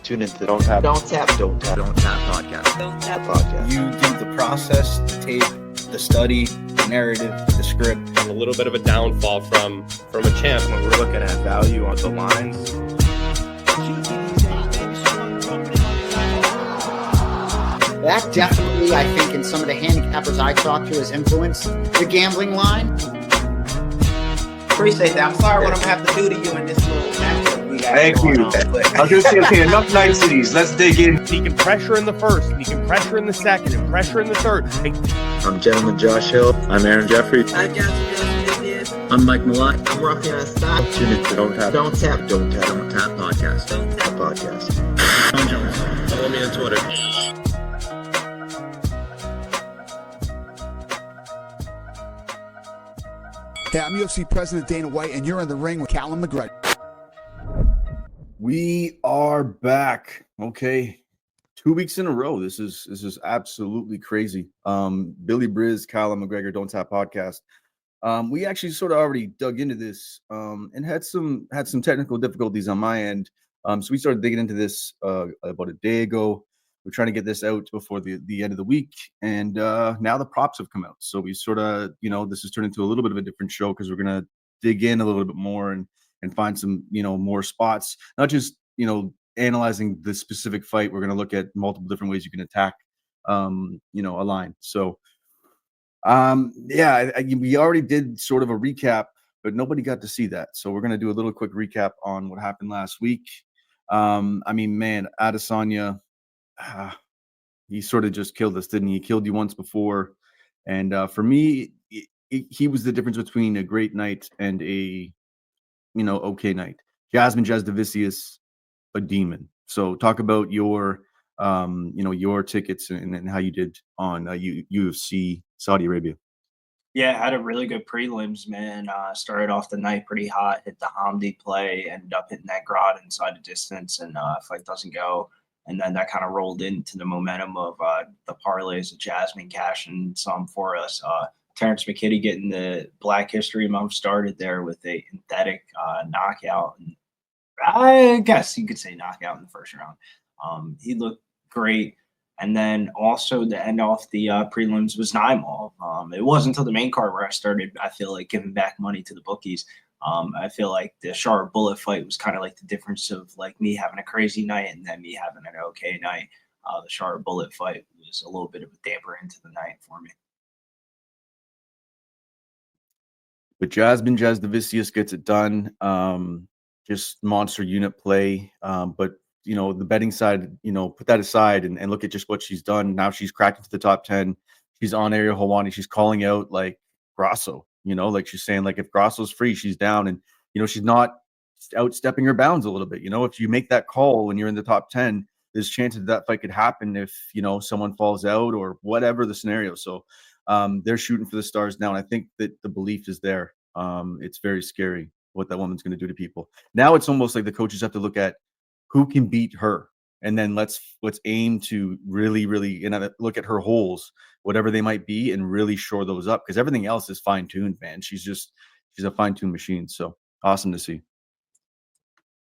Tune into the Donttap podcast. You do the process, the tape, the study, the narrative, the script. A little bit of a downfall from a champ. When we're looking at value on the lines, that definitely, I think, in some of the handicappers I talked to, has influenced the gambling line. Appreciate that. I'm sorry what I'm gonna have to do to you in this little matchup we got. Thank you. I was gonna say, okay, enough night cities. Let's dig in. He can pressure in the first, he can pressure in the second, and pressure in the third. I'm Gentleman Josh Hill. I'm Aaron Jeffrey. I got you. I'm Mike Malott. I'm Rafian Stop. Tune into the Donttap podcast. Follow me on Twitter. Hey, I'm UFC President Dana White, and you're in the ring with Callum McGregor. We are back. Okay. 2 weeks in a row. This is absolutely crazy. Billy Briz, Callum McGregor, Donttap podcast. We actually sort of already dug into this and had some technical difficulties on my end. So we started digging into this about a day ago. We're trying to get this out before the end of the week, and now the props have come out. So we sort of, this has turned into a little bit of a different show because we're gonna dig in a little bit more and find some, more spots. Not just, analyzing the specific fight. We're gonna look at multiple different ways you can attack, a line. So, we already did sort of a recap, but nobody got to see that. So we're gonna do a little quick recap on what happened last week. Adesanya. He sort of just killed us, didn't he? He killed you once before. And for me, he was the difference between a great night and a, okay night. Jasmine Jasdavicius, a demon. So talk about your, your tickets and how you did on UFC Saudi Arabia. yeah, had a really good prelims, man. Started off the night pretty hot, hit the Hamdi play, ended up hitting that Grod inside the distance, and fight doesn't go. And then that kind of rolled into the momentum of the parlays of Jasmine cashing some for us. Terrence McKitty getting the Black History Month started there with a synthetic knockout. And I guess you could say knockout in the first round. He looked great. And then also to end off the prelims was Naimal. It wasn't until the main card where I started, I feel like, giving back money to the bookies. I feel like the Sharp Bullet fight was kind of like the difference of like me having a crazy night and then me having an okay night. The Sharp Bullet fight was a little bit of a damper into the night for me. But Jasmine Jasdavicius gets it done. Just monster unit play. But the betting side, put that aside and look at just what she's done. Now she's cracked into the top 10. She's on Ariel Helwani. She's calling out like Grasso. Like she's saying, like, if Grasso's free, she's down. And, she's not outstepping her bounds a little bit. If you make that call when you're in the top 10, there's chances that fight could happen if, someone falls out or whatever the scenario. So they're shooting for the stars now. And I think that the belief is there. It's very scary what that woman's going to do to people. Now it's almost like the coaches have to look at who can beat her. And then let's aim to really, really look at her holes, whatever they might be, and really shore those up, because everything else is fine-tuned, man. She's a fine-tuned machine. So awesome to see.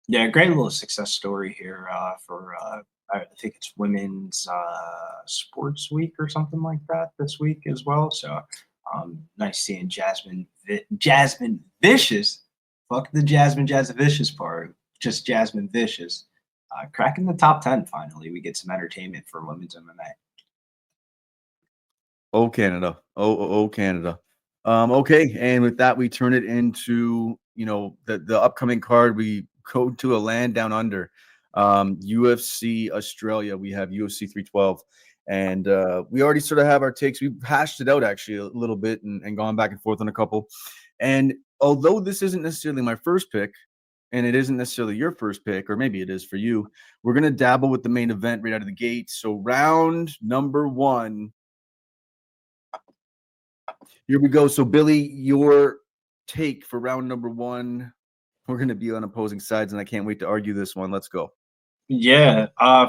Yeah, great little success story here for I think it's Women's Sports Week or something like that this week as well. So nice seeing Jasmine Vicious. Fuck the Jasmine Jasdavicius part. Just Jasmine Vicious. Cracking the top 10 finally. We get some entertainment for women's MMA. Oh, Canada. Oh, Canada. Okay, and with that, we turn it into, the upcoming card. We go to a land down under. UFC Australia. We have UFC 312. And we already sort of have our takes. We've hashed it out, actually, a little bit and gone back and forth on a couple. And although this isn't necessarily my first pick, and it isn't necessarily your first pick, or maybe it is for you, we're going to dabble with the main event right out of the gate. So round number 1. Here we go. So, Billy, your take for round number 1. We're going to be on opposing sides, and I can't wait to argue this one. Let's go. Yeah.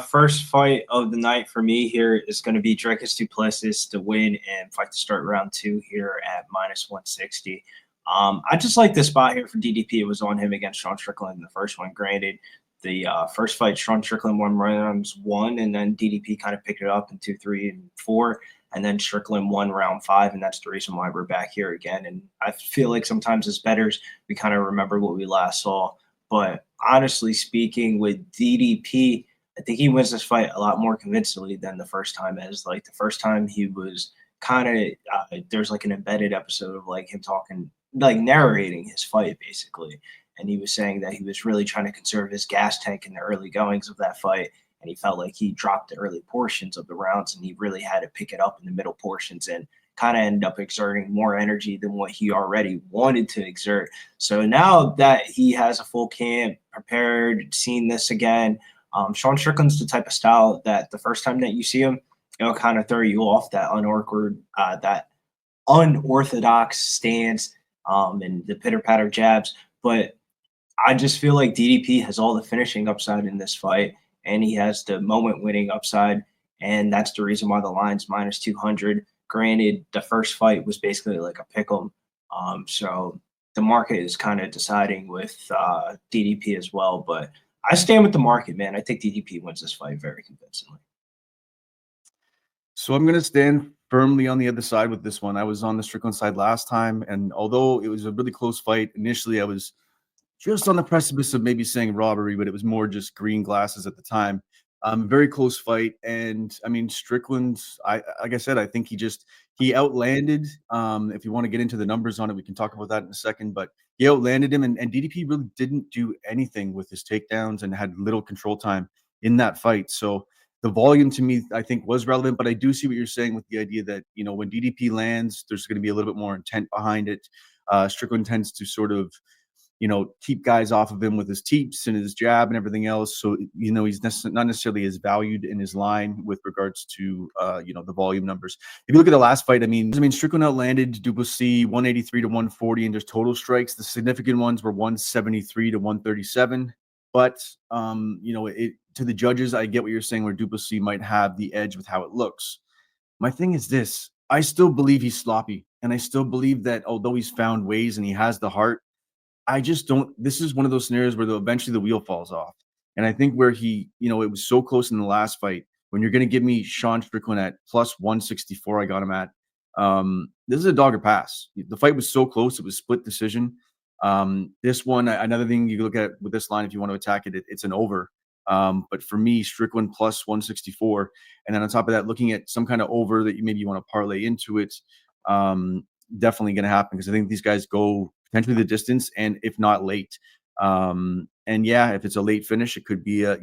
First fight of the night for me here is going to be Dricus du Plessis to win and fight to start round 2 here at -160. I just like this spot here for DDP. It was on him against Sean Strickland in the first one. Granted, the first fight, Sean Strickland won rounds 1, and then DDP kind of picked it up in 2, 3, and 4, and then Strickland won round 5, and that's the reason why we're back here again. And I feel like sometimes as bettors, we kind of remember what we last saw. But honestly speaking, with DDP, I think he wins this fight a lot more convincingly than the first time. As like the first time he was kind of there's like an embedded episode of like him talking, like narrating his fight basically. And he was saying that he was really trying to conserve his gas tank in the early goings of that fight. And he felt like he dropped the early portions of the rounds and he really had to pick it up in the middle portions and kind of ended up exerting more energy than what he already wanted to exert. So now that he has a full camp, prepared, seen this again, Sean Strickland's the type of style that the first time that you see him, it'll kind of throw you off that unorthodox stance and the pitter-patter jabs. But I just feel like DDP has all the finishing upside in this fight, and he has the moment-winning upside, and that's the reason why the line's minus 200. Granted, the first fight was basically like a pick'em, so the market is kind of deciding with DDP as well. But I stand with the market, man. I think DDP wins this fight very convincingly. So I'm going to stand firmly on the other side with this one. I was on the Strickland side last time, and although it was a really close fight, initially I was just on the precipice of maybe saying robbery, but it was more just green glasses at the time. Very close fight, and I mean Strickland. Like I said, I think he outlanded. If you want to get into the numbers on it, we can talk about that in a second. But he outlanded him, and DDP really didn't do anything with his takedowns and had little control time in that fight. So the volume to me, I think, was relevant. But I do see what you're saying with the idea that when DDP lands, there's going to be a little bit more intent behind it. Strickland tends to sort of keep guys off of him with his teeps and his jab and everything else. So, he's not necessarily as valued in his line with regards to, the volume numbers. If you look at the last fight, I mean, Strickland outlanded Du Plessis 183 to 140 in just total strikes. The significant ones were 173 to 137. But, to the judges, I get what you're saying where Du Plessis might have the edge with how it looks. My thing is this. I still believe he's sloppy. And I still believe that although he's found ways and he has the heart, I just don't. This is one of those scenarios where eventually the wheel falls off. And I think where he, it was so close in the last fight, when you're going to give me Sean Strickland at plus 164, I got him at. This is a dog or pass. The fight was so close. It was split decision. This one, another thing you look at with this line, if you want to attack it, it's an over. But for me, Strickland plus 164. And then on top of that, looking at some kind of over that maybe you want to parlay into it, definitely going to happen because I think these guys go potentially the distance, and if not late. And yeah, if it's a late finish, it could be a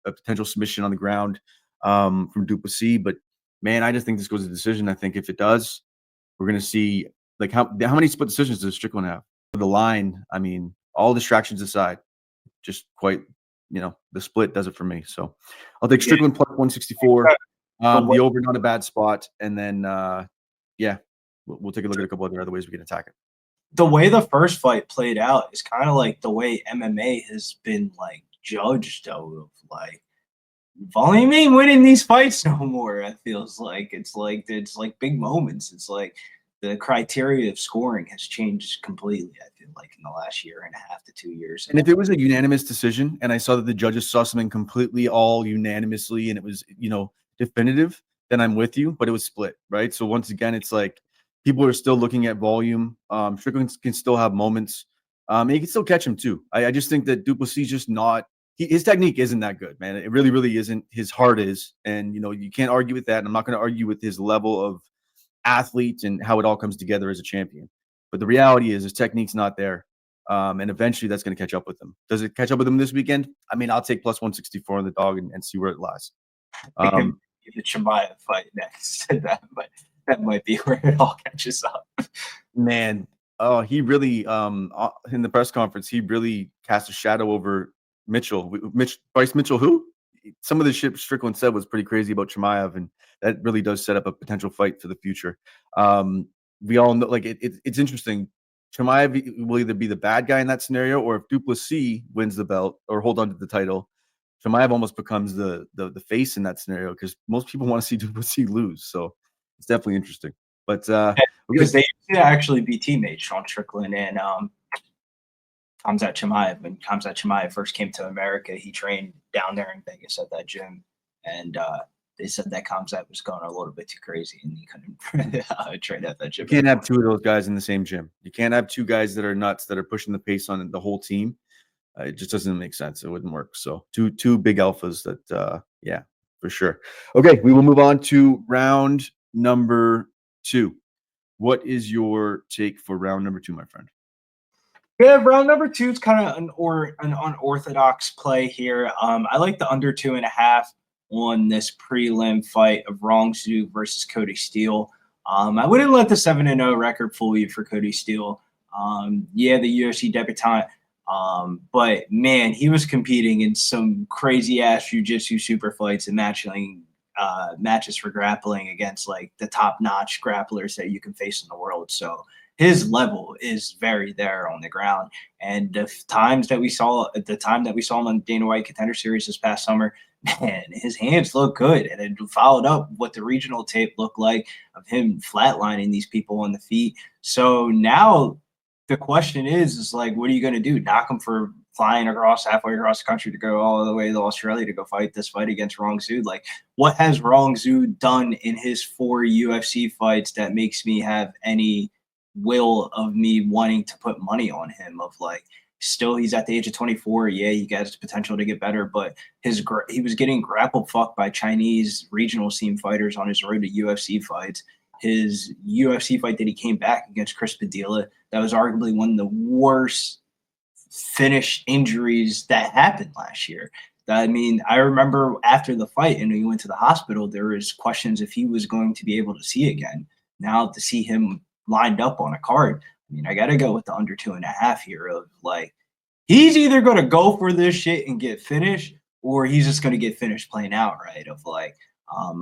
potential submission on the ground from Du Plessis. But man, I just think this goes to decision. I think if it does, we're going to see like how many split decisions does Strickland have? For the line, I mean, all distractions aside, just quite the split does it for me. So I'll take Strickland plus 164. The over, not a bad spot, and then we'll take a look at a couple other ways we can attack it. The way the first fight played out is kind of like the way MMA has been like judged though, of like volume ain't winning these fights no more. It feels like it's like big moments. It's like the criteria of scoring has changed completely, I feel like, in the last year and a half to 2 years. And if it was a unanimous decision and I saw that the judges saw something completely all unanimously and it was, definitive, then I'm with you, but it was split, right? So once again, it's like people are still looking at volume. Strickland can still have moments. And he can still catch him too. I just think that Du Plessis just not his technique isn't that good, man. It really, really isn't. His heart is. And you can't argue with that. And I'm not going to argue with his level of athlete and how it all comes together as a champion. But the reality is his technique's not there. And eventually that's going to catch up with him. Does it catch up with him this weekend? I mean, I'll take plus 164 on the dog and see where it lies. The Chimaev fight next. that might be where it all catches up. Man, he really in the press conference, he really cast a shadow over Bryce Mitchell, who some of the shit Strickland said was pretty crazy about Chimaev, and that really does set up a potential fight for the future. We all know, like it's interesting. Chimaev will either be the bad guy in that scenario, or if Du Plessis wins the belt or hold on to the title, Chimaev almost becomes the face in that scenario because most people want to see Du Plessis lose. So it's definitely interesting. But because they used to actually be teammates, Sean Strickland and Khamzat Chimaev. When Khamzat Chimaev first came to America, he trained down there in Vegas at that gym, and they said that Khamzat was going a little bit too crazy and he couldn't train at that gym. You can't have two of those guys in the same gym. You can't have two guys that are nuts that are pushing the pace on the whole team. It just doesn't make sense. It wouldn't work. So two big alphas that, yeah, for sure. Okay, we will move on to round number 2. What is your take for round number 2, my friend? Yeah, round number 2 is kind of an unorthodox play here. I like the under 2.5 on this prelim fight of Rongzhu versus Cody Steele. I wouldn't let the 7-0 record fool you for Cody Steele. Yeah, the UFC debutant. But man, he was competing in some crazy ass jiu-jitsu super fights and matches for grappling against like the top-notch grapplers that you can face in the world. So his level is very there on the ground. And the time that we saw him on the Dana White Contender Series this past summer, man, his hands look good. And it followed up what the regional tape looked like of him flatlining these people on the feet. So now the question is like, what are you going to do? Knock him for flying halfway across the country to go all the way to Australia to go fight this fight against Rongzhu? Like, what has Rongzhu done in his 4 UFC fights that makes me have any will of me wanting to put money on him? Of like, still he's at the age of 24. Yeah, he has potential to get better, but he was getting grapple fucked by Chinese regional scene fighters on his road to UFC fights. His UFC fight that he came back against Chris Padilla, that was arguably one of the worst finish injuries that happened last year. I mean, I remember after the fight and he went to the hospital, there was questions if he was going to be able to see again. Now to see him lined up on a card, I mean, I got to go with the under 2.5 here of like, he's either going to go for this shit and get finished, or he's just going to get finished playing outright. Of like,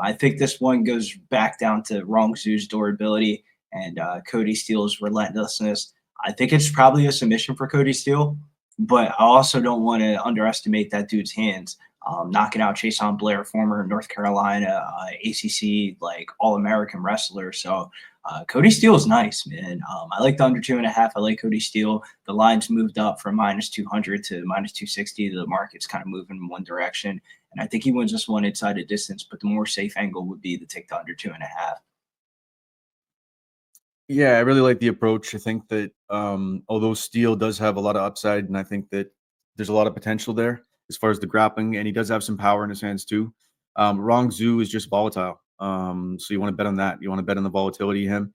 I think this one goes back down to Rongzhu's durability and Cody Steele's relentlessness. I think it's probably a submission for Cody Steele, but I also don't want to underestimate that dude's hands. Knocking out Chason Blair, former North Carolina ACC like All-American wrestler. So Cody Steele is nice, man. I like the under 2.5. I like Cody Steele. The line's moved up from -200 to -260. The market's kind of moving in one direction, and I think he wins this one inside a distance. But the more safe angle would be to take the under 2.5. Yeah, I really like the approach. I think that although Steele does have a lot of upside, and I think that there's a lot of potential there as far as the grappling, and he does have some power in his hands too. Rongzhu is just volatile. So you want to bet on that. You want to bet on the volatility of him.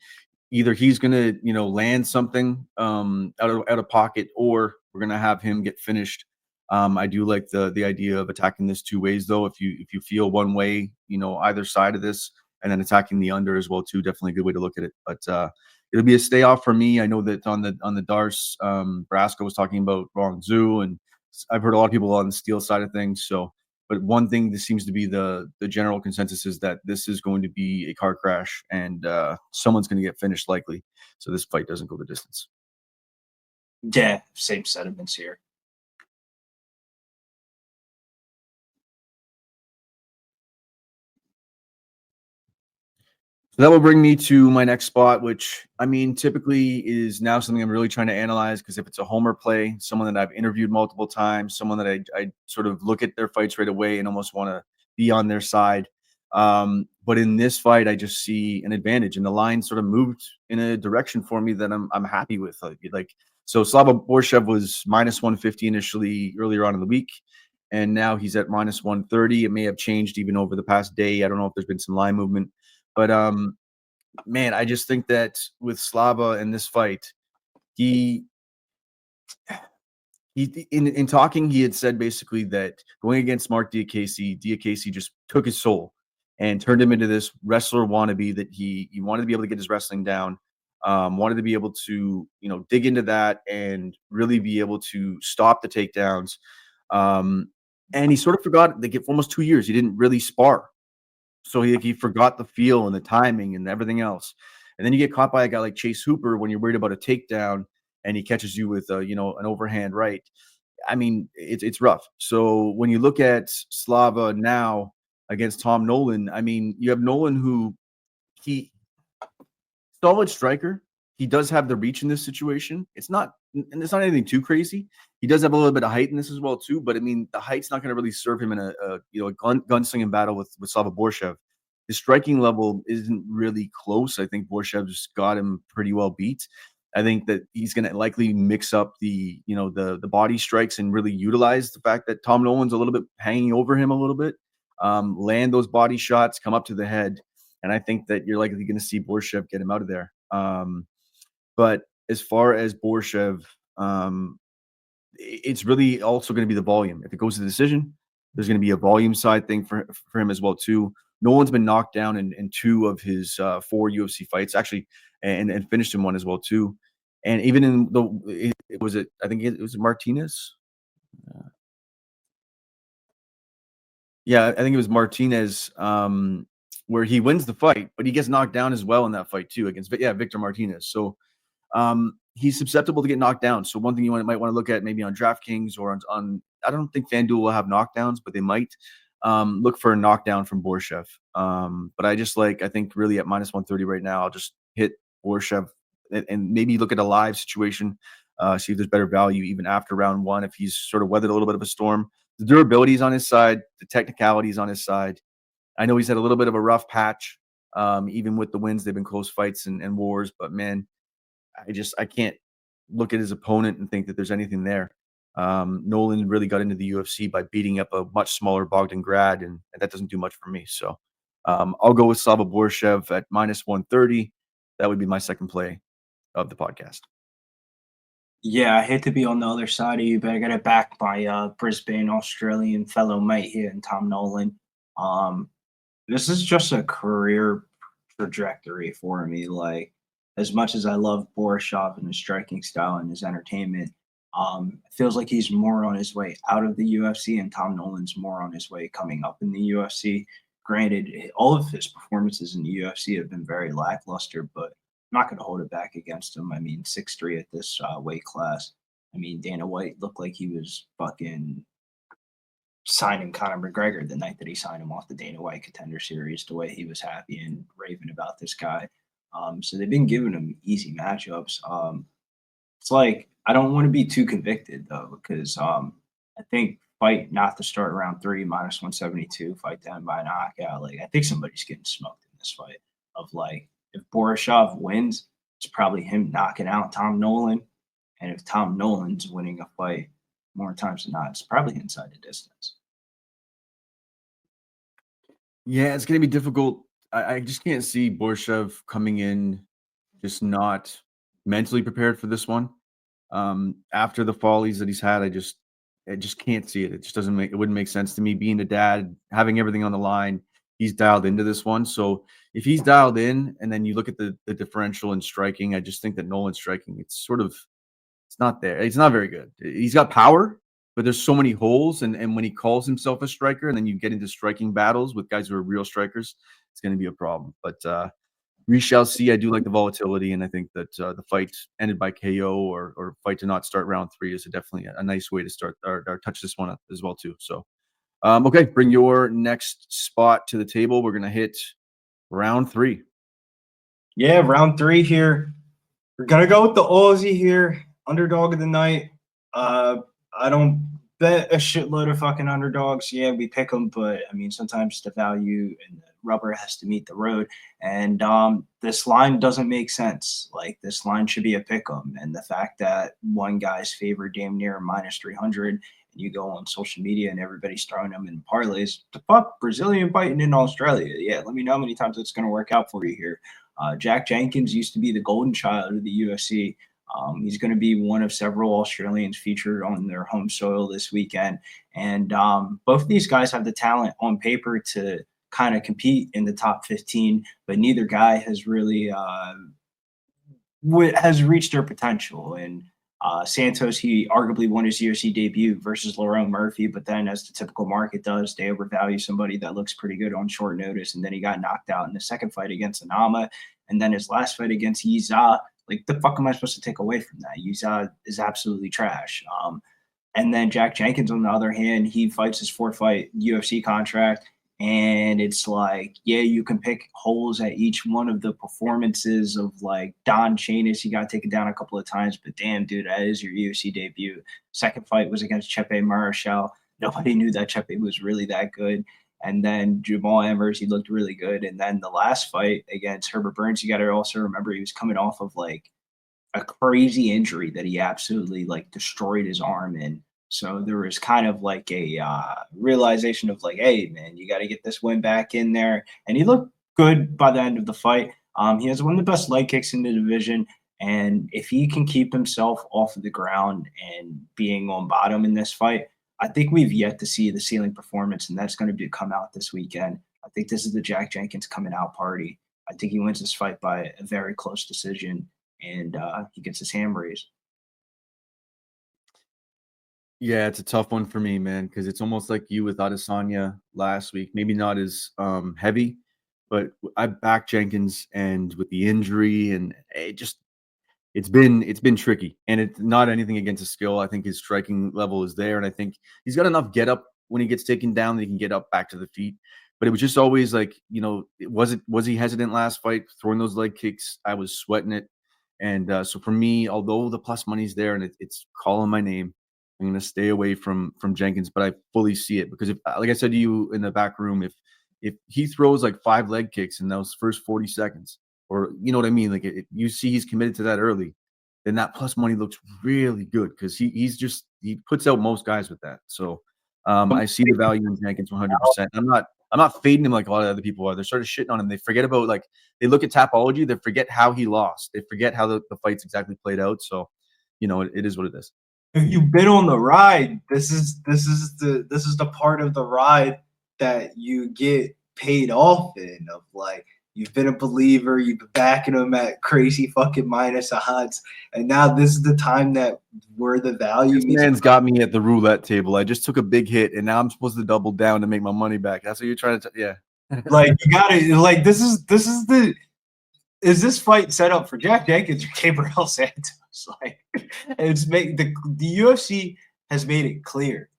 Either he's going to, land something out of pocket, or we're going to have him get finished. I do like the idea of attacking this 2 ways, though. If you feel one way, either side of this, and then attacking the under as well too. Definitely a good way to look at it. But it'll be a stay off for me. I know that on the Dars, Brasco was talking about Rongzhu, and I've heard a lot of people on the Steele side of things. So, but one thing that seems to be the general consensus is that this is going to be a car crash, and someone's going to get finished likely. So this fight doesn't go the distance. Yeah, same sentiments here. So that will bring me to my next spot, which I mean, typically is now something I'm really trying to analyze, because if it's a homer play, someone that I've interviewed multiple times, someone that I sort of look at their fights right away and almost want to be on their side. But in this fight, I just see an advantage, and the line sort of moved in a direction for me that I'm happy with. So Slava Borshev was -150 initially earlier on in the week, and now he's at -130. It may have changed even over the past day. I don't know if there's been some line movement. But man, I just think that with Slava in this fight, he in talking, he had said basically that going against Mark Diakese just took his soul and turned him into this wrestler wannabe, that he wanted to be able to get his wrestling down, wanted to be able to dig into that and really be able to stop the takedowns. And he sort of forgot that for almost 2 years he didn't really spar. So he forgot the feel and the timing and everything else. And then you get caught by a guy like Chase Hooper when you're worried about a takedown and he catches you with an overhand right. I mean, it's rough. So when you look at Slava now against Tom Nolan, I mean, you have Nolan who solid striker. He does have the reach in this situation. It's not and it's not anything too crazy. He does have a little bit of height in this as well too, but I mean, the height's not going to really serve him in a gunslinging battle with Slava Borshev. His striking level isn't really close. I think Borshev's got him pretty well beat. I think that he's going to likely mix up the body strikes and really utilize the fact that Tom Nolan's a little bit hanging over him a little bit, land those body shots, come up to the head, and I think that you're likely going to see Borshev get him out of there. But as far as Borshev, it's really also going to be the volume. If it goes to the decision, there's going to be a volume side thing for him as well too. Nolan's been knocked down in 2 of his 4 UFC fights, actually, and finished in 1 as well too. And even in I think it was Martinez. Yeah, I think it was Martinez, where he wins the fight, but he gets knocked down as well in that fight too against Victor Martinez. So he's susceptible to get knocked down. So one thing you might want to look at maybe on DraftKings or on I don't think FanDuel will have knockdowns, but they might look for a knockdown from Borshev. But I think really at -130 right now, I'll just hit Borshev and maybe look at a live situation, see if there's better value even after round 1 if he's sort of weathered a little bit of a storm. The durability is on his side, the technicality is on his side. I know he's had a little bit of a rough patch, even with the wins. They've been close fights and wars, but man, I can't look at his opponent and think that there's anything there. Nolan really got into the UFC by beating up a much smaller Bogdan Grad, and that doesn't do much for me. So I'll go with Slava Borshev at -130. That would be my second play of the podcast. Yeah, I hate to be on the other side of you, but I got to back my Brisbane Australian fellow mate here and Tom Nolan. This is just a career trajectory for me. Like, as much as I love Borisov and his striking style and his entertainment, it feels like he's more on his way out of the UFC, and Tom Nolan's more on his way coming up in the UFC. Granted, all of his performances in the UFC have been very lackluster, but I'm not going to hold it back against him. I mean, 6'3" at this weight class. I mean, Dana White looked like he was fucking signing Conor McGregor the night that he signed him off the Dana White Contender Series, the way he was happy and raving about this guy. So they've been giving him easy matchups. It's like, I don't want to be too convicted, though, because I think fight not to start round 3, -172, fight them by knockout. Like, I think somebody's getting smoked in this fight. Of like, if Borisov wins, it's probably him knocking out Tom Nolan. And if Tom Nolan's winning a fight, more times than not, it's probably inside the distance. Yeah, it's going to be difficult. I just can't see Borshev coming in just not mentally prepared for this one. After the follies that he's had, I just can't see it. It just wouldn't make sense to me. Being a dad, having everything on the line, he's dialed into this one. So if he's dialed in, and then you look at the differential in striking, I just think that Nolan's striking, it's not there. It's not very good. He's got power, but there's so many holes. And when he calls himself a striker, and then you get into striking battles with guys who are real strikers, it's going to be a problem. But we shall see. I do like the volatility, and I think that the fight ended by KO or fight to not start round 3 is definitely a nice way to start or touch this one up as well too. So, okay, bring your next spot to the table. We're gonna hit round 3. Yeah, round 3 here. We're gonna go with the Aussie here, underdog of the night. I don't bet a shitload of fucking underdogs. Yeah, we pick them, but I mean, sometimes the value and the rubber has to meet the road. And this line doesn't make sense. Like, this line should be a pick 'em. And the fact that one guy's favored damn near -300, and you go on social media and everybody's throwing them in parlays, the fuck, Brazilian fighting in Australia. Yeah, let me know how many times it's going to work out for you here. Jack Jenkins used to be the golden child of the UFC. He's going to be one of several Australians featured on their home soil this weekend. And both of these guys have the talent on paper to kind of compete in the top 15, but neither guy has really has reached their potential. And Santos, he arguably won his UFC debut versus Lerone Murphy, but then, as the typical market does, they overvalue somebody that looks pretty good on short notice, and then he got knocked out in the second fight against Anama, and then his last fight against Yiza. Like, the fuck am I supposed to take away from that? Yiza is absolutely trash. And then Jack Jenkins, on the other hand, he fights his 4-fight UFC contract. And it's like, yeah, you can pick holes at each one of the performances of like Don Chanis. He got taken down a couple of times, but damn, dude, that is your UFC debut. Second fight was against Chepe Marashall. Nobody knew that Chepe was really that good. And then Jamal Emmers, he looked really good. And then the last fight against Herbert Burns, you got to also remember he was coming off of like a crazy injury that he absolutely like destroyed his arm in. So there was kind of like a realization of like, hey, man, you got to get this win back in there. And he looked good by the end of the fight. He has one of the best leg kicks in the division. And if he can keep himself off of the ground and being on bottom in this fight, I think we've yet to see the ceiling performance, and that's going to come out this weekend. I think this is the Jack Jenkins coming out party. I think he wins this fight by a very close decision, and he gets his hand raised. Yeah, it's a tough one for me, man, because it's almost like you with Adesanya last week. Maybe not as heavy, but I back Jenkins, and with the injury, and it's been tricky, and it's not anything against his skill. I think his striking level is there, and I think he's got enough get up when he gets taken down that he can get up back to the feet. But it was just always like, was he hesitant last fight throwing those leg kicks? I was sweating it, and so for me, although the plus money's there and it's calling my name, I'm going to stay away from Jenkins. But I fully see it because if, like I said to you in the back room, if he throws like 5 leg kicks in those first 40 seconds, or you know what I mean, like you see he's committed to that early, then that plus money looks really good because he puts out most guys with that. So I see the value in Jenkins 100%. I'm not fading him like a lot of other people are. They're sort of shitting on him. They forget about they look at Tapology, they forget how he lost. They forget how the fights exactly played out. So, it is what it is. You've been on the ride. This is the part of the ride that you get paid off in, of like, you've been a believer, you've been backing them at crazy fucking minus odds, and now this is the time that where the value This man's got me at the roulette table. I just took a big hit, and now I'm supposed to double down to make my money back. That's what you're trying to yeah. like, you gotta, like, this is is this fight set up for Jack Jenkins or Gabriel Santos? Like, it's the UFC has made it clear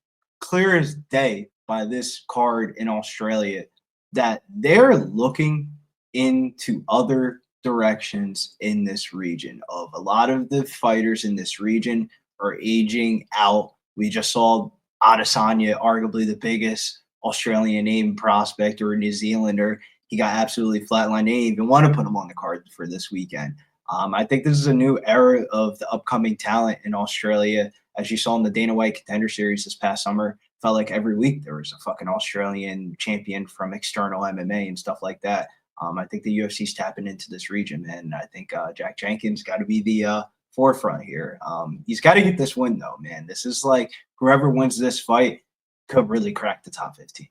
as day by this card in Australia that they're looking into other directions in this region. Of a lot of the fighters in this region are aging out. We just saw Adesanya, arguably the biggest Australian name prospect or New Zealander. He got absolutely flatlined. They didn't even want to put him on the card for this weekend. I think this is a new era of the upcoming talent in Australia. As you saw in the Dana White Contender Series this past summer, felt like every week there was a fucking Australian champion from external MMA and stuff like that. I think the UFC's tapping into this region, man. I think Jack Jenkins got to be the forefront here. He's got to get this win, though, man. This is like, whoever wins this fight could really crack the top 15.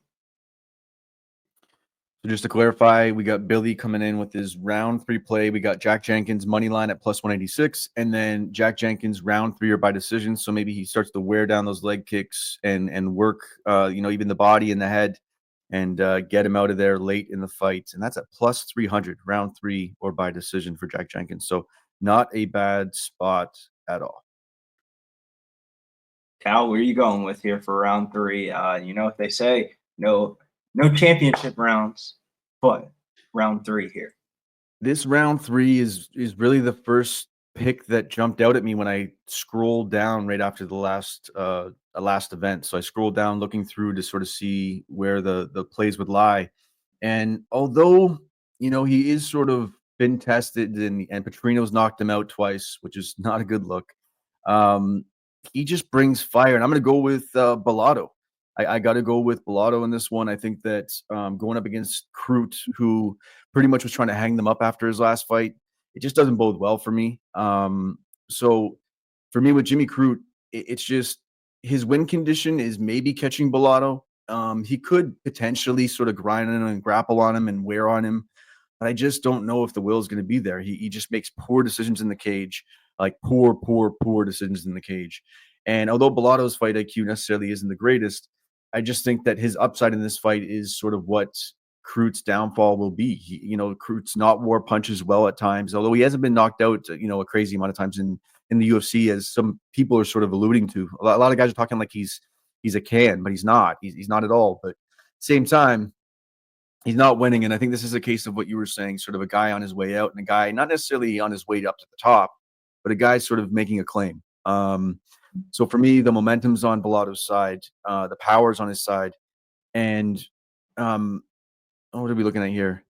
So just to clarify, we got Billy coming in with his round 3 play. We got Jack Jenkins money line at plus 186, and then Jack Jenkins round 3 or by decision. So maybe he starts to wear down those leg kicks and work, even the body and the head, and get him out of there late in the fight. And that's at plus 300 round 3 or by decision for Jack Jenkins. So not a bad spot at all. Cal, where are you going with here for round 3? You know what they say, no championship rounds, but round 3 here. This round 3 is really the first pick that jumped out at me when I scrolled down right after the last event. So I scrolled down looking through to sort of see where the plays would lie. And although, he is sort of been tested and Petrino's knocked him out twice, which is not a good look. He just brings fire. And I'm going to go with Bellato. I got to go with Bellato in this one. I think that going up against Crute, who pretty much was trying to hang them up after his last fight, it just doesn't bode well for me. So for me with Jimmy Crute, it's just his win condition is maybe catching Bellato. He could potentially sort of grind him and grapple on him and wear on him, but I just don't know if the will is going to be there. He just makes poor decisions in the cage, like poor decisions in the cage. And although Bellato's fight IQ necessarily isn't the greatest, I just think that his upside in this fight is sort of what Crute's downfall will be. Crute's not war punches well at times, although he hasn't been knocked out, a crazy amount of times in the UFC, as some people are sort of alluding to. A lot of guys are talking like he's a can, but he's not. He's not at all. But same time, he's not winning. And I think this is a case of what you were saying, sort of a guy on his way out and a guy not necessarily on his way up to the top, but a guy sort of making a claim. So for me, the momentum's on Bellato's side, the power's on his side, and what are we looking at here?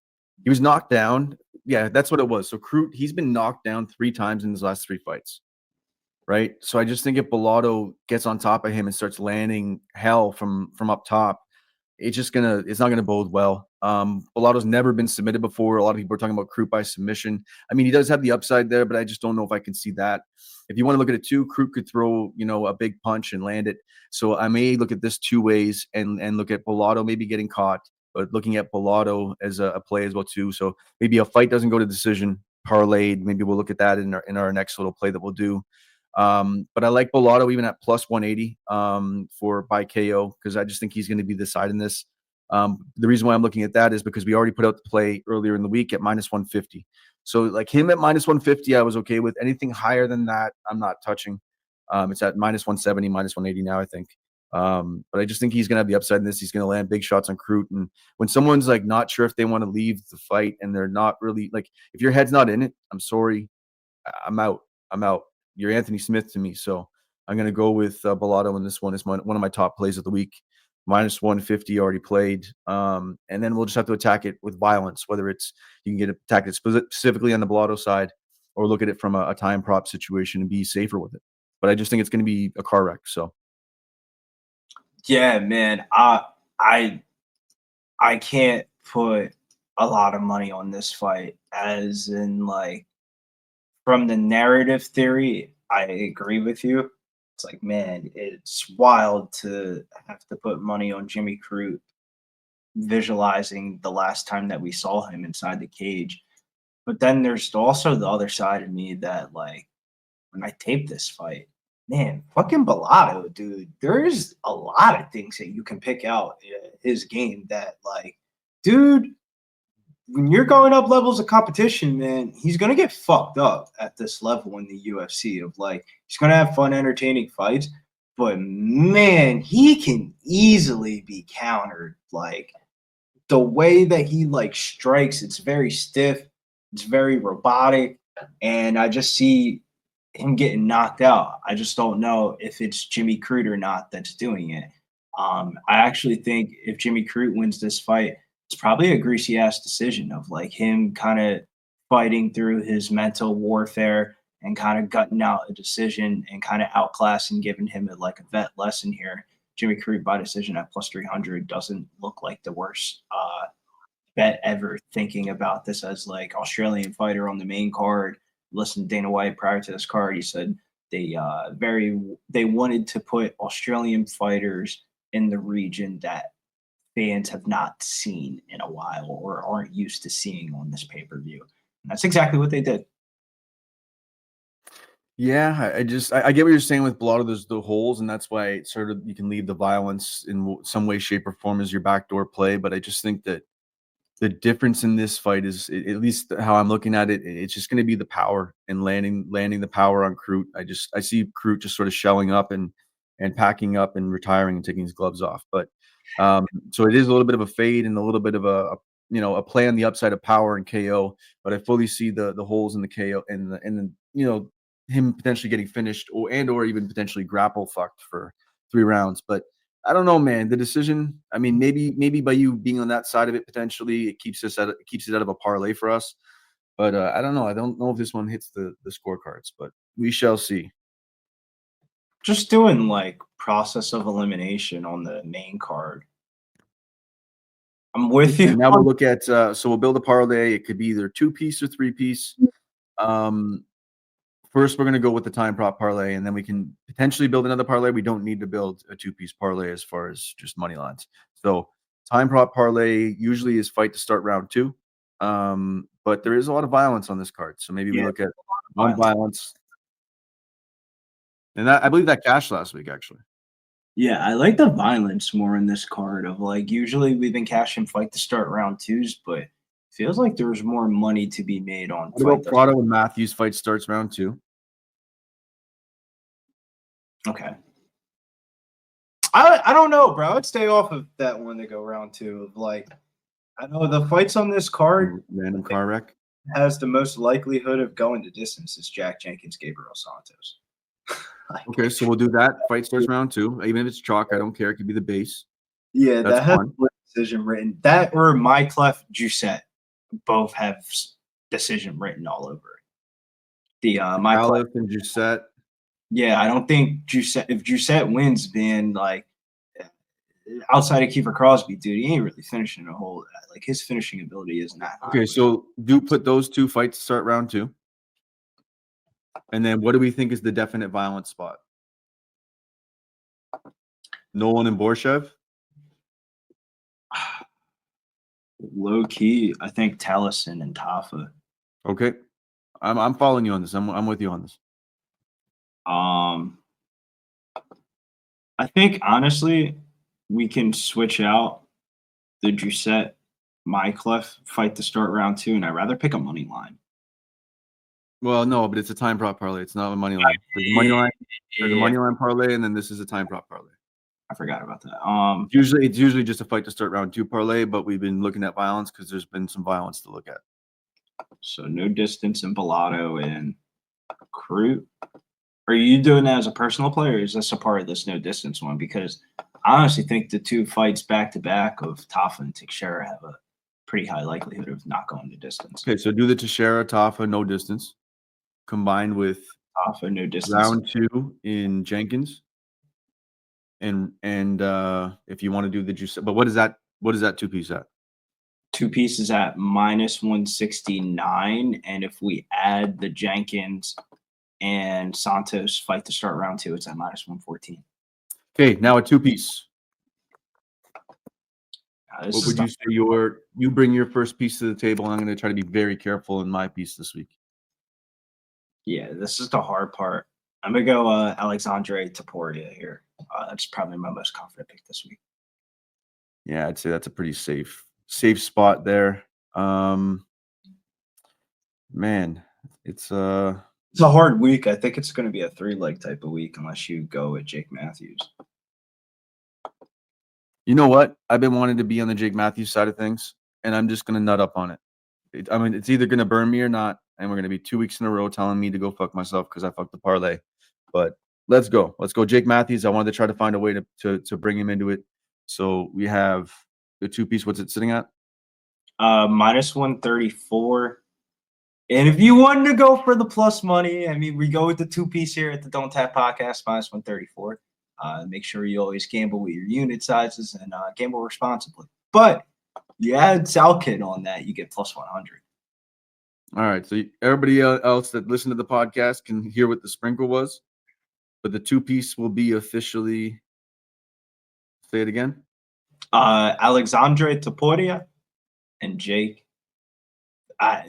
He was knocked down. Yeah, that's what it was. So Crute, he's been knocked down 3 times in his last 3 fights, right? So I just think if Bellato gets on top of him and starts landing hell from up top, it's not gonna bode well. Bellato's never been submitted before. A lot of people are talking about Crute by submission. I mean, he does have the upside there, but I just don't know if I can see that. If you want to look at it too, Crute could throw, a big punch and land it. So I may look at this 2 ways and look at Bellato maybe getting caught, but looking at Bellato as a play as well too. So maybe a fight doesn't go to decision, parlayed. Maybe we'll look at that in our next little play that we'll do. But I like Bellato even at plus 180 for by KO because I just think he's going to be the side in this. The reason why I'm looking at that is because we already put out the play earlier in the week at minus 150. So like him at minus 150, I was okay with. Anything higher than that, I'm not touching. It's at minus 170, minus 180 now, I think. But I just think he's going to have the upside in this. He's going to land big shots on Crute. And when someone's like not sure if they want to leave the fight and they're not really like, if your head's not in it, I'm sorry, I'm out. You're Anthony Smith to me. So I'm going to go with Bellato in this one. It's one of my top plays of the week. Minus 150 already played. And then we'll just have to attack it with violence, whether it's you can get attacked specifically on the Bellato side or look at it from a time prop situation and be safer with it. But I just think it's going to be a car wreck. So. Yeah, man. I can't put a lot of money on this fight, as in like from the narrative theory, I agree with you. It's like, man, it's wild to have to put money on Jimmy Crute, visualizing the last time that we saw him inside the cage. But then there's also the other side of me that, like, when I tape this fight, man, fucking Bellato, dude, there's a lot of things that you can pick out in his game that, like, dude, when you're going up levels of competition, man, he's gonna get fucked up at this level in the UFC. Of like, he's gonna have fun, entertaining fights, but man, he can easily be countered. Like the way that he like strikes, it's very stiff, it's very robotic, and I just see him getting knocked out. I just don't know if it's Jimmy Crute or not that's doing it. I actually think if Jimmy Crute wins this fight, it's probably a greasy ass decision of like him kind of fighting through his mental warfare and kind of gutting out a decision and kind of outclassing, giving him like a vet lesson here. Jimmy Crute by decision at plus 300 doesn't look like the worst bet ever. Thinking about this as like Australian fighter on the main card. Listen to Dana White prior to this card. He said they wanted to put Australian fighters in the region that fans have not seen in a while or aren't used to seeing on this pay-per-view. And that's exactly what they did. Yeah, I get what you're saying with Bellato. There's the holes, and that's why sort of you can leave the violence in some way, shape, or form as your backdoor play. But I just think that the difference in this fight is, at least how I'm looking at it, it's just going to be the power and landing the power on Crute. I see Crute just sort of shelling up and packing up and retiring and taking his gloves off. But so it is a little bit of a fade and a little bit of a play on the upside of power and KO. But I fully see the holes in the KO and him potentially getting finished or even potentially grapple fucked for 3 rounds. But I don't know, man. The decision, I mean, maybe by you being on that side of it, potentially it keeps it out of a parlay for us. But I don't know. I don't know if this one hits the scorecards, but we shall see. Just doing like process of elimination on the main card. I'm with you. And now we'll look at so we'll build a parlay. It could be either 2-piece or 3-piece. First, we're going to go with the time prop parlay, and then we can potentially build another parlay. We don't need to build a 2-piece parlay as far as just money lines. So time prop parlay usually is fight to start round 2. But there is a lot of violence on this card. So maybe we look at violence. And I believe that cashed last week, actually. Yeah, I like the violence more in this card of like usually we've been cashing fight to start round 2s, but feels like there's more money to be made on. What about Prado and Matthews fight starts round 2? Okay. I don't know, bro. I'd stay off of that one to go round 2 of like I know the fights on this card Random car wreck. has the most likelihood of going to distance is Jack Jenkins, Gabriel Santos. Okay, so we'll do that. Fight starts round 2. Even if it's chalk, I don't care. It could be the base. Yeah, That's that has fun. decision written. That or Myclef Giussette both have decision written all over it. The Myclef, Aleph and Giussette. yeah, I don't think Giussette. If Giussette wins, then like outside of Kiefer Crosby, dude, he ain't really finishing a whole. Like his finishing ability is not high. Okay, so do put those 2 fights to start round 2. And then what do we think is the definite violence spot? Nolan and Borshev? Low key, I think Taliesin and Tafa. Okay. I'm following you on this. I'm with you on this. I think honestly, we can switch out the Giussette Myclef fight to start round 2, and I'd rather pick a money line. Well, no, but it's a time prop parlay. It's not a money line. There's a money line. There's a money line parlay, and then this is a time prop parlay. I forgot about that. It's usually just a fight to start round 2 parlay, but we've been looking at violence because there's been some violence to look at. So no distance in Bellato and Crute. Are you doing that as a personal player, or is this a part of this no distance one? Because I honestly think the 2 fights back to back of Tafa and Teixeira have a pretty high likelihood of not going to distance. Okay, so do the Teixeira, Tafa, no distance, combined with Tafa, no distance. round 2 in Jenkins. And if you want to do the juice, but what is that 2 piece at? 2 pieces at -169, and if we add the Jenkins and Santos fight to start round 2, it's at -114. Okay, now a 2 piece. This What is would you the- say you bring your first piece to the table, and I'm going to try to be very careful in my piece this week. Yeah, this is the hard part. I'm gonna go Alexandre Taporia here. That's probably my most confident pick this week. Yeah, I'd say that's a pretty safe spot there. Man, it's a hard week. I think it's going to be a 3-leg type of week unless you go with Jake Matthews. You know what? I've been wanting to be on the Jake Matthews side of things, and I'm just going to nut up on it. It's either going to burn me or not, and we're going to be 2 weeks in a row telling me to go fuck myself because I fucked the parlay. But let's go. Let's go Jake Matthews. I wanted to try to find a way to bring him into it. So we have the 2 piece. What's it sitting at? -134. And if you wanted to go for the plus money, I mean, we go with the 2 piece here at the Donttap podcast, -134. Make sure you always gamble with your unit sizes and gamble responsibly. But you add Salkid on that, you get +100. All right. So everybody else that listened to the podcast can hear what the sprinkle was, but the 2 piece will be officially. Say it again. Alexandre Taporia and Jake.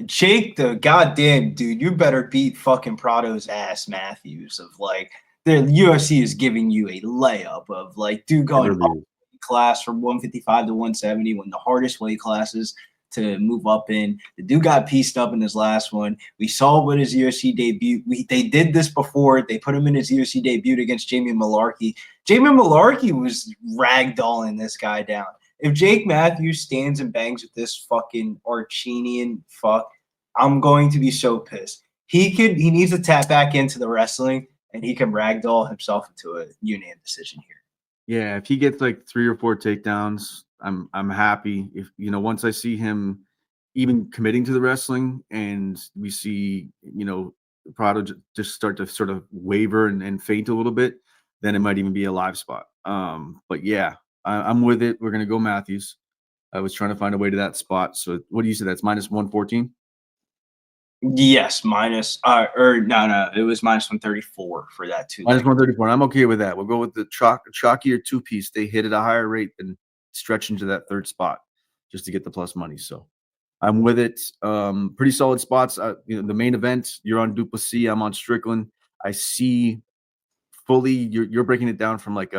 Jake, the goddamn dude, you better beat fucking Prado's ass, Matthews. Of like, the UFC is giving you a layup of like, dude going up class from 155 to 170, one of the hardest weight classes to move up in. The dude got pieced up in his last one. We saw what his UFC debut. They did this before. They put him in his UFC debut against Jamie Malarkey. Jamie Malarkey was ragdolling this guy down. If Jake Matthews stands and bangs with this fucking Archenian fuck, I'm going to be so pissed. He needs to tap back into the wrestling, and he can ragdoll himself into a unanimous decision here. Yeah, if he gets like 3 or 4 takedowns, I'm happy. If once I see him even committing to the wrestling, and we see Prado just start to sort of waver and faint a little bit, then it might even be a live spot. But yeah, I'm with it. We're gonna go Matthews. I was trying to find a way to that spot. So what do you say? That's -114. Yes, no, it was -134 for that too. -134. I'm okay with that. We'll go with the chalkier 2 piece. They hit at a higher rate than stretch into that 3rd spot just to get the plus money. So I'm with it. Pretty solid spots. The main event, you're on Plessis, I'm on Strickland. I see fully you're breaking it down from like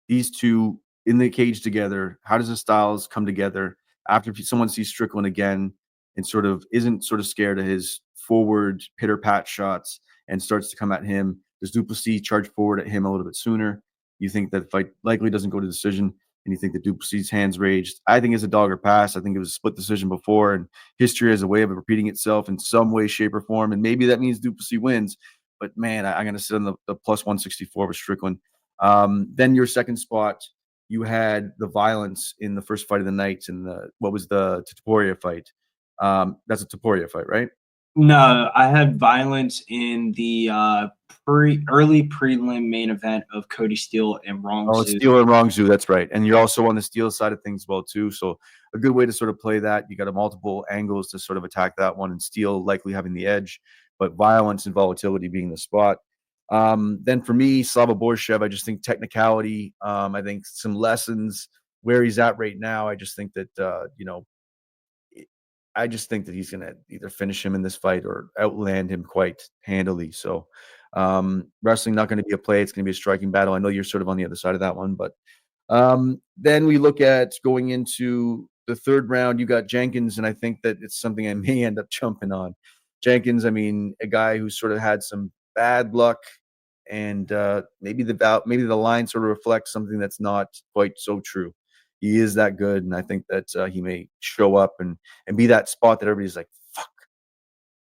these 2 in the cage together. How does the styles come together after someone sees Strickland again and isn't scared of his forward pitter-pat shots and starts to come at him? Does Plessis charge forward at him a little bit sooner? You think that fight likely doesn't go to decision? and you think the Duplessis hands raised. I think it's a dog or pass. I think it was a split decision before, and history has a way of repeating itself in some way, shape, or form. And maybe that means Duplessis wins. But man, I'm going to sit on the plus 164 with Strickland. Then your second spot, you had the violence in the first fight of the night, and what was the Topuria fight? That's a Topuria fight, right? No, I had violence in the early prelim main event of Cody Steele and Wrong. Oh, Steele and Wrong Zoo. That's right. And you're also on the Steele side of things as well, too. So a good way to sort of play that. You got multiple angles to sort of attack that one, and Steele likely having the edge, but violence and volatility being the spot. Then for me, Slava Borshev, I just think technicality. I think some lessons where he's at right now. I just think that, I just think that he's going to either finish him in this fight or outland him quite handily. So wrestling not going to be a play. It's going to be a striking battle. I know you're sort of on the other side of that one, but then we look at going into the third round. You got Jenkins, and I think that it's something I may end up jumping on. Jenkins, I mean, a guy who sort of had some bad luck, and maybe the line sort of reflects something that's not quite so true. He is that good, and I think that he may show up and be that spot that everybody's like, fuck,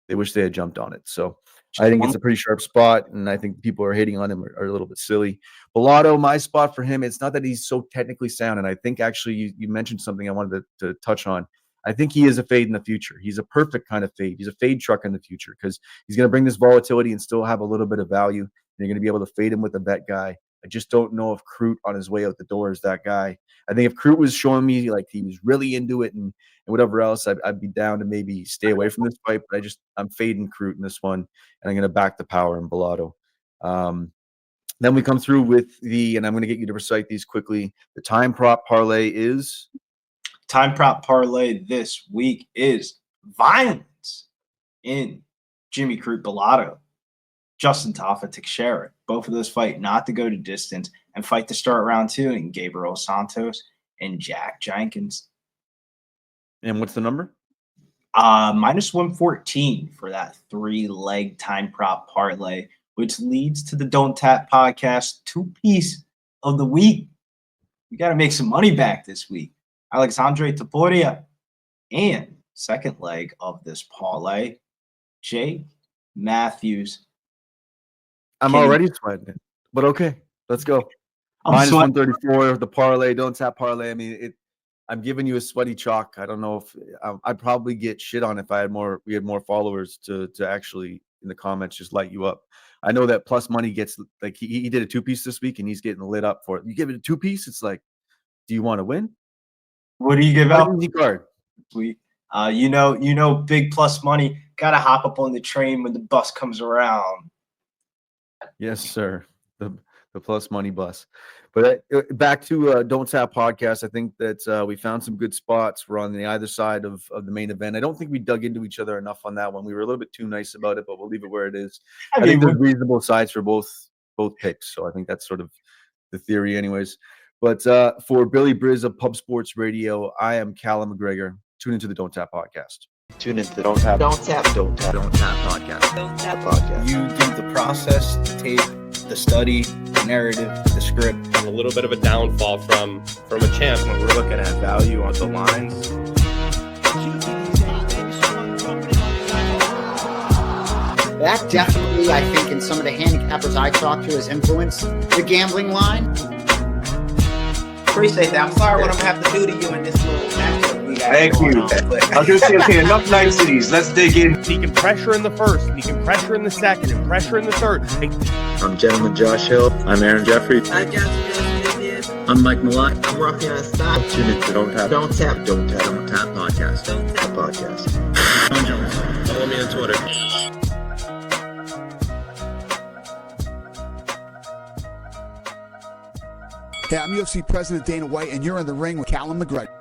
they wish they had jumped on it. So I think it's a pretty sharp spot, and I think people are hating on him are a little bit silly. Bellato, my spot for him, it's not that he's so technically sound, and I think actually you mentioned something I wanted to touch on. I think he is a fade in the future. He's a perfect kind of fade. He's a fade truck in the future because he's going to bring this volatility and still have a little bit of value. And you're going to be able to fade him with a vet guy. I just don't know if Crute on his way out the door is that guy. I think if Crute was showing me like he was really into it and whatever else, I'd be down to maybe stay away from this fight. But I'm fading Crute in this one, and I'm going to back the power in Bellato. Then we come through with and I'm going to get you to recite these quickly. The time prop parlay is? Time prop parlay this week is violence in Jimmy Crute Bellato, Justin Taffa Teixeira. Both of those fight not to go to distance and fight to start round 2 in Gabriel Santos and Jack Jenkins. And what's the number? Minus 114 for that 3-leg time prop parlay, which leads to the Donttap podcast 2-piece of the week. You got to make some money back this week. Alexandre Topuria. And second leg of this parlay, Jake Matthews. I'm already sweating it, but okay, let's go. Minus 134, the parlay, Donttap parlay. I mean, I'm giving you a sweaty chalk. I don't know if I'd probably get shit on if we had more followers to actually in the comments just light you up. I know that Plus Money gets like he did a 2-piece this week and he's getting lit up for it. You give it a 2-piece, it's like, do you want to win? What do you give out? Card. Sweet. Big Plus Money. Gotta hop up on the train when the bus comes around. Yes, sir. The Plus Money bus. But back to Donttap podcast. I think that we found some good spots. We're on the either side of the main event. I don't think we dug into each other enough on that one. We were a little bit too nice about it, but we'll leave it where it is. I think there's reasonable sides for both picks. So I think that's sort of the theory anyways. But for Billy Briz of Pub Sports Radio, I am Callum McGregor. Tune into the Donttap podcast. Tune into the Donttap podcast. Donttap podcast. You do the process, the tape, the study, the narrative, the script. And a little bit of a downfall from a champ. When we're looking at value on the lines, That definitely, I think, in some of the handicappers I talked to, has influenced the gambling line. Appreciate that. I'm sorry what I'm gonna have to do to you in this little matchup we got. Thank you. I was just saying, okay, enough niceties. Let's dig in. He can pressure in the first, he can pressure in the second, and pressure in the third. I'm Gentleman Josh Hill. I'm Aaron Jeffrey. I'm Johnson. I'm Mike Malott. I'm Rafian Scott. Tune into Donttap Donttap podcast. Donttap Podcast. I'm Jones. Follow me on Twitter. Hey, I'm UFC President Dana White, and you're in the ring with Callum McGregor.